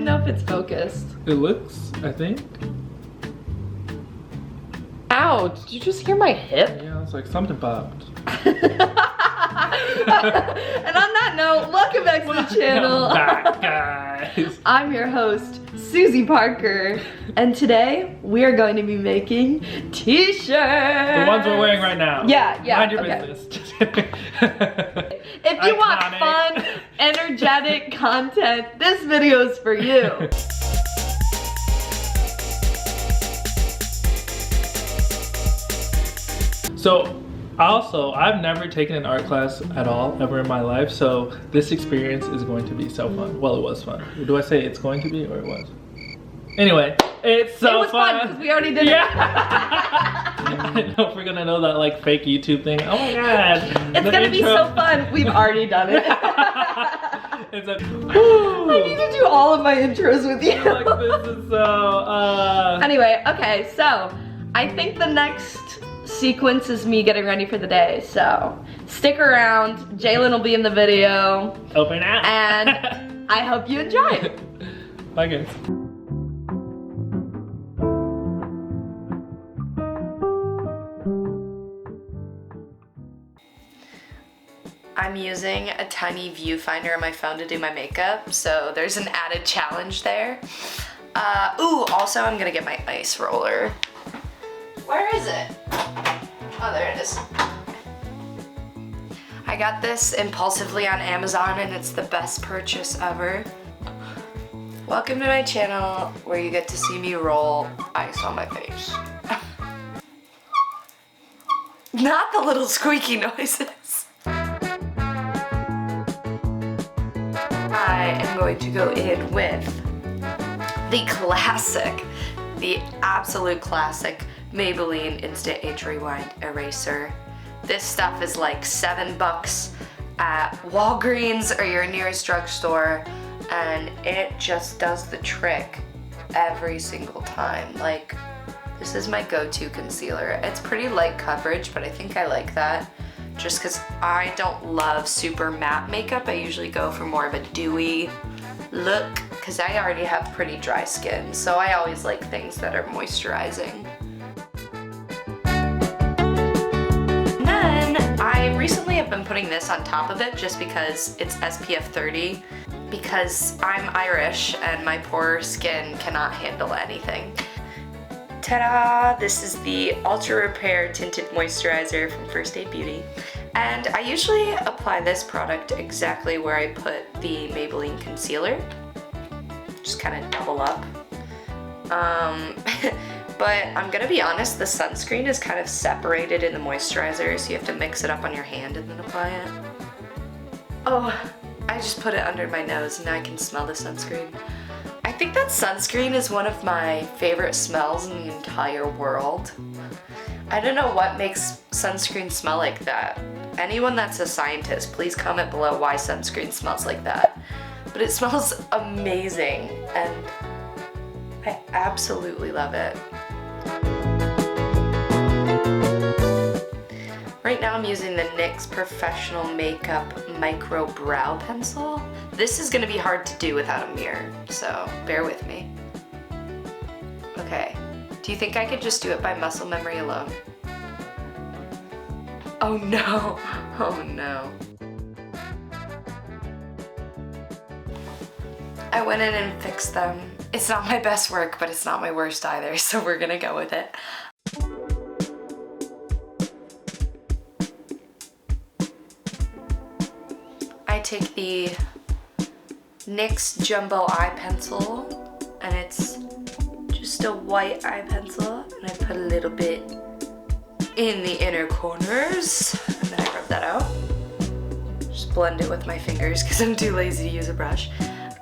know if it's focused. It looks, I think. Ow, did you just hear my hip? Yeah, it's like something popped. And on that note, welcome back to the channel. Welcome back, guys. I'm your host, Suzy Parker, and today we are going to be making t-shirts. The ones we're wearing right now. Yeah, yeah. Mind your okay. business. If you want fun, energetic content, this video is for you. So, also, I've never taken an art class at all, ever in my life, so this experience is going to be so fun. Well, it was fun. Do I say it's going to be, or it was? Anyway, it's so fun. It was fun, because we already did it. I know if we're gonna know that like fake YouTube thing. Oh my god. It's gonna be so fun. We've already done it. It's like, I need to do all of my intros with you. like, this is so, Anyway, okay, so I think the next sequence is me getting ready for the day, so stick around. Jaelan will be in the video. Open out. And I hope you enjoy. Bye guys. I'm using a tiny viewfinder on my phone to do my makeup, so there's an added challenge there. Ooh, also I'm gonna get my ice roller. Where is it? Oh, there it is. I got this impulsively on Amazon and it's the best purchase ever. Welcome to my channel where you get to see me roll ice on my face. Not the little squeaky noises. I am going to go in with the classic, the absolute classic Maybelline Instant Age Rewind Eraser. This stuff is like $7 at Walgreens or your nearest drugstore, and it just does the trick every single time. Like, this is my go-to concealer. It's pretty light coverage, but I think I like that. Just because I don't love super matte makeup, I usually go for more of a dewy look because I already have pretty dry skin, so I always like things that are moisturizing. And then I recently have been putting this on top of it just because it's SPF 30, because I'm Irish and my poor skin cannot handle anything. Ta-da! This is the Ultra Repair Tinted Moisturizer from First Aid Beauty. And I usually apply this product exactly where I put the Maybelline concealer. Just kind of double up. But I'm gonna be honest, the sunscreen is kind of separated in the moisturizer, so you have to mix it up on your hand and then apply it. Oh, I just put it under my nose and now I can smell the sunscreen. I think that sunscreen is one of my favorite smells in the entire world. I don't know what makes sunscreen smell like that. Anyone that's a scientist, please comment below why sunscreen smells like that. But it smells amazing and I absolutely love it. Right now I'm using the NYX Professional Makeup Micro Brow Pencil. This is gonna be hard to do without a mirror, so bear with me. Okay, do you think I could just do it by muscle memory alone? Oh no, oh no. I went in and fixed them. It's not my best work, but it's not my worst either, so we're gonna go with it. I take the NYX Jumbo Eye Pencil, and it's just a white eye pencil, and I put a little bit in the inner corners, and then I rub that out. Just blend it with my fingers because I'm too lazy to use a brush.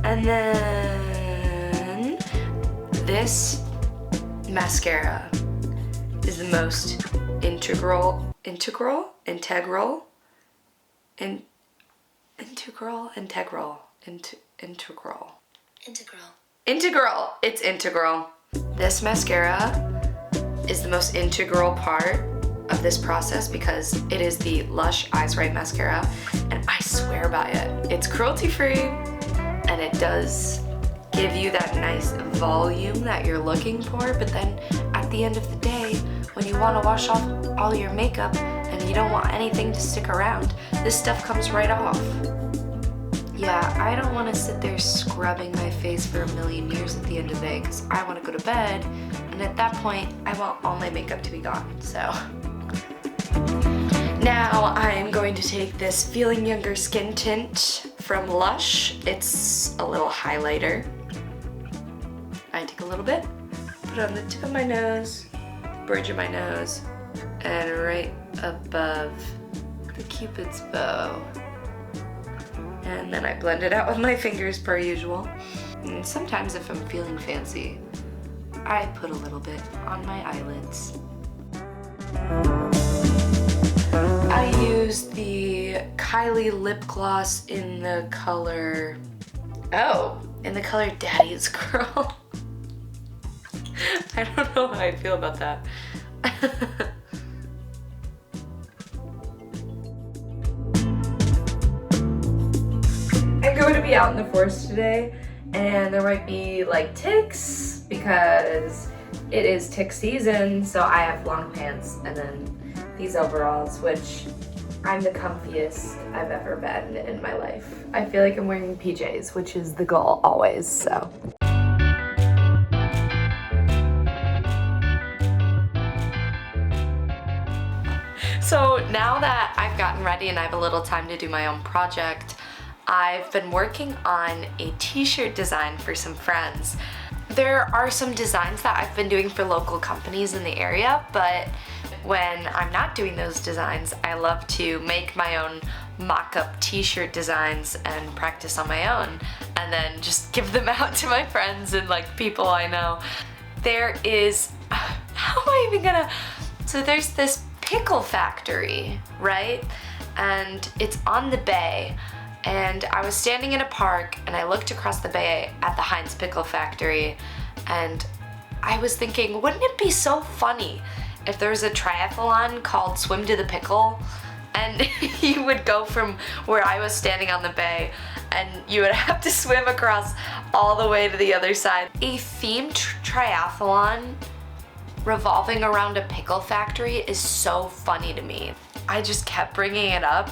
And then this mascara is the most integral. It's integral. This mascara is the most integral part of this process because it is the Lush Eyes Right mascara, and I swear by it. It's cruelty free and it does give you that nice volume that you're looking for, but then at the end of the day, when you want to wash off all your makeup and you don't want anything to stick around, this stuff comes right off. Yeah, I don't want to sit there scrubbing my face for a million years at the end of the day because I want to go to bed, and at that point, I want all my makeup to be gone, so. Now I'm going to take this Feeling Younger skin tint from Lush. It's a little highlighter. I take a little bit, put it on the tip of my nose, bridge of my nose, and right above the Cupid's bow. And then I blend it out with my fingers per usual. And sometimes if I'm feeling fancy, I put a little bit on my eyelids. I use the Kylie lip gloss in the color, Daddy's Girl. I don't know how I feel about that. I'm going to be out in the forest today, and there might be like ticks because it is tick season, so I have long pants and then these overalls, which I'm the comfiest I've ever been in my life. I feel like I'm wearing PJs, which is the goal always, so. So now that I've gotten ready and I have a little time to do my own project, I've been working on a t-shirt design for some friends. There are some designs that I've been doing for local companies in the area, but when I'm not doing those designs, I love to make my own mock-up t-shirt designs and practice on my own, and then just give them out to my friends and like people I know. There is, how am I even gonna, so there's this pickle factory, right? And it's on the bay. And I was standing in a park and I looked across the bay at the Heinz Pickle Factory, and I was thinking, wouldn't it be so funny if there was a triathlon called Swim to the Pickle, and you would go from where I was standing on the bay and you would have to swim across all the way to the other side. A themed triathlon revolving around a pickle factory is so funny to me. I just kept bringing it up,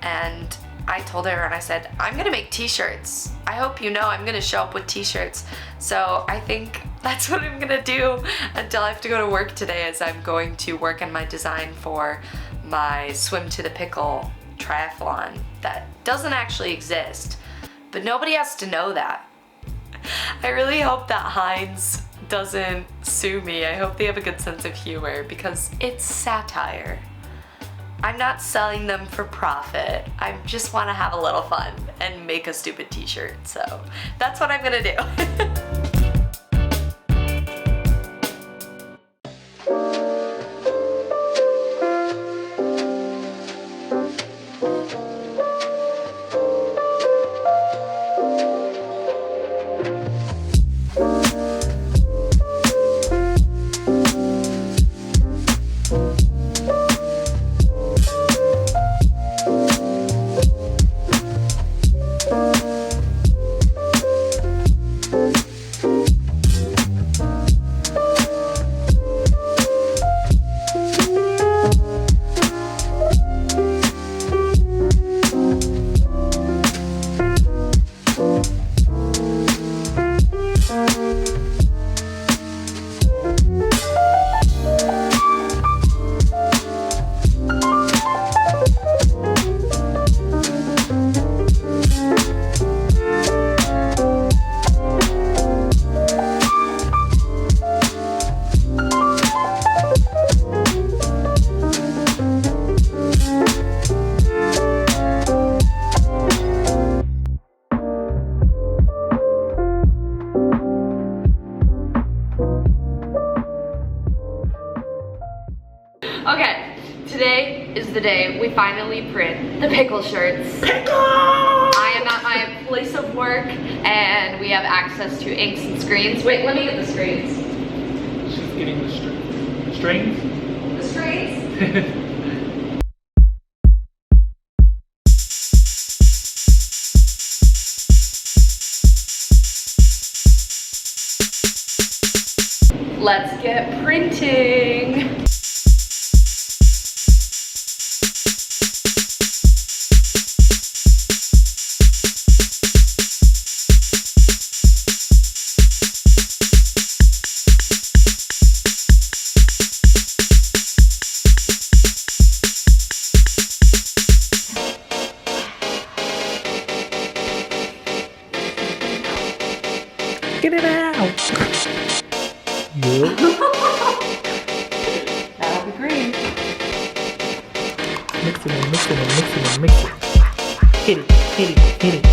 and I told her and I said, I'm gonna make t-shirts. I hope you know I'm gonna show up with t-shirts. So I think that's what I'm gonna do until I have to go to work today, as I'm going to work on my design for my Swim to the Pickle triathlon that doesn't actually exist, but nobody has to know that. I really hope that Heinz doesn't sue me. I hope they have a good sense of humor because it's satire. I'm not selling them for profit. I just want to have a little fun and make a stupid t-shirt. So that's what I'm gonna do. Okay, today is the day we finally print the pickle shirts. Pickle! I am at my place of work and we have access to inks and screens. Wait, let me get the screens. She's getting the strings. The screens? Let's get printing. Get it out. Yep. That'll be green. Mix it and mix it and mix it and mix it. Hit it, hit it, hit it.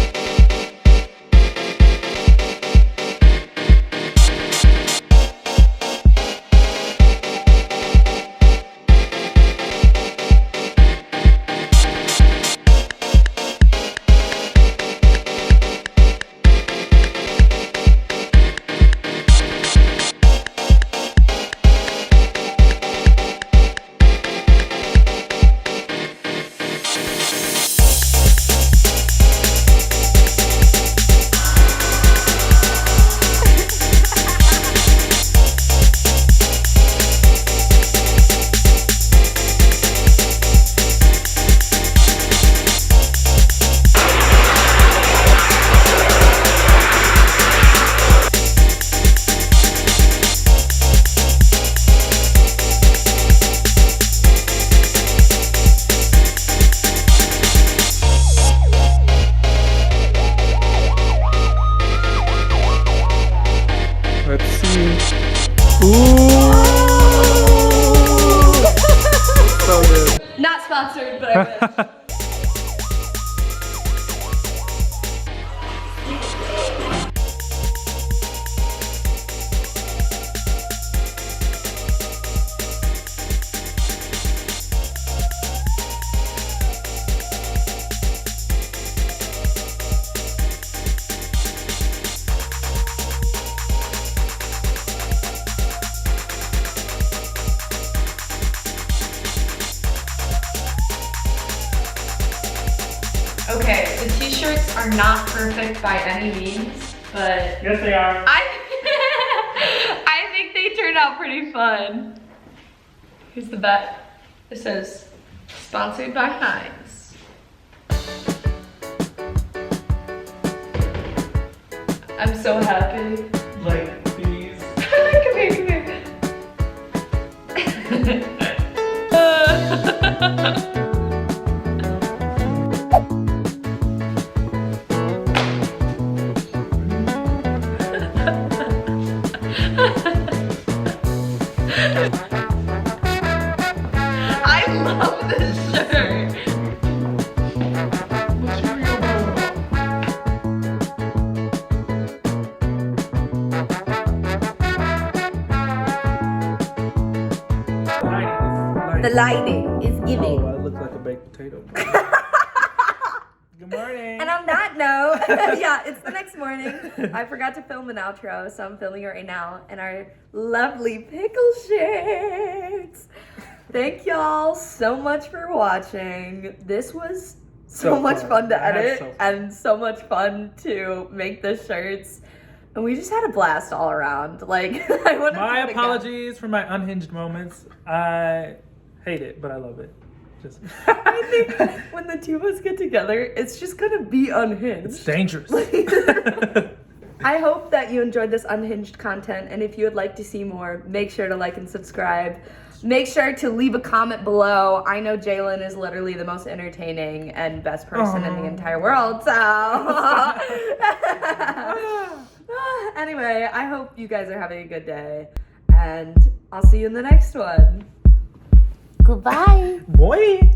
Let's see. Ooh! So good. Not sponsored, but I wish. Okay, the t-shirts are not perfect by any means, but Yes, they are. I think they turned out pretty fun. Here's the back. It says, sponsored by Heinz. I'm so happy. Like these. Come here, come here. I love this shirt. The lighting is giving. Oh, I look like a baked potato. Good morning. And on that note, yeah, it's the next morning. I forgot to film an outro, so I'm filming it right now. And our lovely pickle shirts. Thank y'all so much for watching. This was so much fun to edit and so much fun to make the shirts. And we just had a blast all around. Like, I wouldn't. My apologies for my unhinged moments. I hate it, but I love it. Just I think when the two of us get together, it's just gonna be unhinged. it's dangerous. I hope that you enjoyed this unhinged content, and if you would like to see more, make sure to like and subscribe. Make sure to leave a comment below. I know Jaelan is literally the most entertaining and best person in the entire world, so. Anyway, I hope you guys are having a good day, and I'll see you in the next one. Goodbye. Boy.